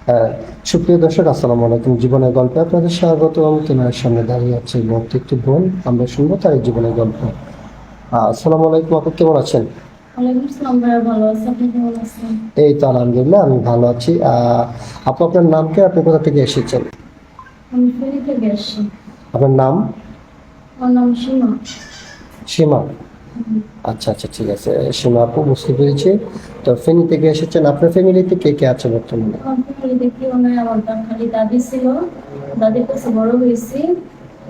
হ্যাঁ, সুপ্রিয় দর্শক আসসালামু আলাইকুম। জীবনের গল্পে আপনাদের স্বাগত। আমি ক্যামেরার সামনে দাঁড়িয়ে আছি বলতে একটি বোন, আমরা শুনবো তার এই জীবনের গল্প। আসসালামু আলাইকুম আপু, কেমন আছেন? ওয়ালাইকুম আসসালাম ভাইয়া, ভালো আছি। আপনি কেমন আছেন? এই তো আলহামদুলিল্লাহ, আমি ভালো আছি। আপু, আপনার নাম কি? আপনি কোথা থেকে এসেছেন? আমি ফেনী থেকে আসছি। আপনার নাম? আমার নাম সীমা। সীমা। আচ্ছা আচ্ছা, ঠিক আছে সীমা আপু, বুঝতে পেরেছি। তো ফেনী থেকে এসেছেন, আপনার ফ্যামিলিতে কে কে আছে বর্তমানে? আমার ফ্যামিলিতে কেউ নাই, আমার খালি দাদি ছিল। দাদির কাছে বড় হয়েছি।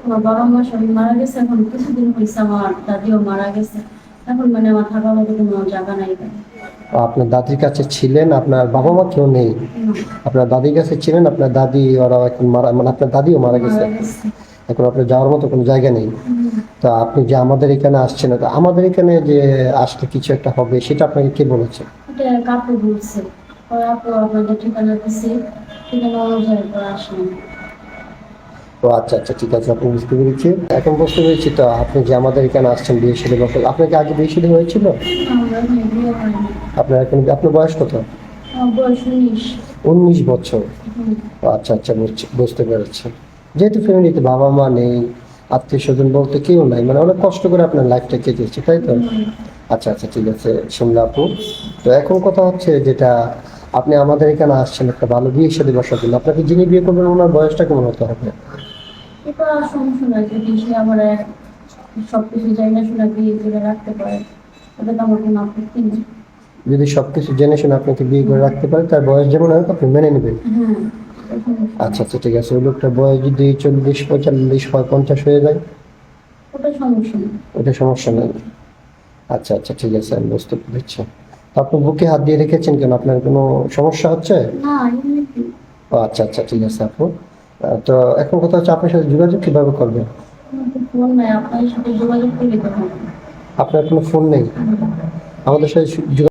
আমার বাবা মা সবাই মারা গেছে, এখন কিছুদিন হয়েছে আমার দাদিও মারা গেছে। এখন মানে আমার থাকার মতো কোনো জায়গা নাই। আপনার দাদির কাছে ছিলেন, আপনার বাবা মা কেউ নেই? আপনার দাদির কাছে ছিলেন, আপনার দাদি ওরা এখন মারা, মানে আপনার দাদিও মারা গেছে। মারা গেছে। এখন আপনার যাওয়ার মতো কোনো জায়গা নেই। তো আপনি যে আমাদের এখানে আসছেন, তো আমাদের এখানে যে আসলে কিছু একটা হবে সেটা আপনাকে কে বলেছে? এটা কাকু বলছে, ওই আপু আপনাদের ঠিকানা দিছে, ঠিকানা অনুযায়ী করে আসলাম। তো আচ্ছা আচ্ছা, ঠিক আছে আপনি, বুঝতে পেরেছি। এখন বুঝতে পেরেছি। তো আপনি যে আমাদের এখানে আসছেন বিয়ে শাদী বছর, আপনার কি আগে বিয়ে শাদী হয়েছিল? আমরা বিয়ে হয়নি। আপনার এখন, আপনার বয়স কত? আমার বয়স 19। 19 বছর। ও আচ্ছা আচ্ছা, বুঝতে পেরেছি। যেহেতু ফ্যামিলিতে বাবা মা নেই, আত্মীয় স্বজন বলতে কেউ নাই, মানে অনেক কষ্ট করে আপনার লাইফটা কেটেছে, তাই তো? আচ্ছা আচ্ছা, ঠিক আছে শুনলে আপু। তো এখন কথা হচ্ছে যেটা, আপনি আমাদের এখানে আসছেন একটা ভালো বিয়ে শাদী বসার জন্য, আপনাকে যিনি বিয়ে করবেন ওনার বয়সটা কেমন হতে হবে? এটা সমস্যা নয়, যদি সে আমার সবকিছু যাই না শোনা বিয়ে করে রাখতে পারে, ওটা তো আমার কোনো আপত্তি নেই। যদি সবকিছু জেনে শুনে আপনাকে বিয়ে করে রাখতে পারে, তার বয়স যেমন হোক আপনি মেনে নেবেন? হ্যাঁ, এটা সমস্যা আচ্ছা নেই। আচ্ছা, ঠিক আছে। ওই লোকটার বয়স যদি 40, 45 হয়, 50 হয়ে যায়, ওটা সমস্যা নেই। ওটা সমস্যা নেই। আচ্ছা আচ্ছা, ঠিক আছে, আমি বুঝতে পেরেছি। তো আপনি বুকে হাত দিয়ে রেখেছেন কেন? আপনার কোনো সমস্যা হচ্ছে? না, এমনি ও আচ্ছা আচ্ছা, ঠিক আছে আপু। তো এখন কথা হচ্ছে, আপনার সাথে যোগাযোগ কিভাবে করবে? আমার তো ফোন নাই, আপনার সাথে যোগাযোগ করলে তো হবে। আপনার কোনো ফোন নেই? আমাদের সাথে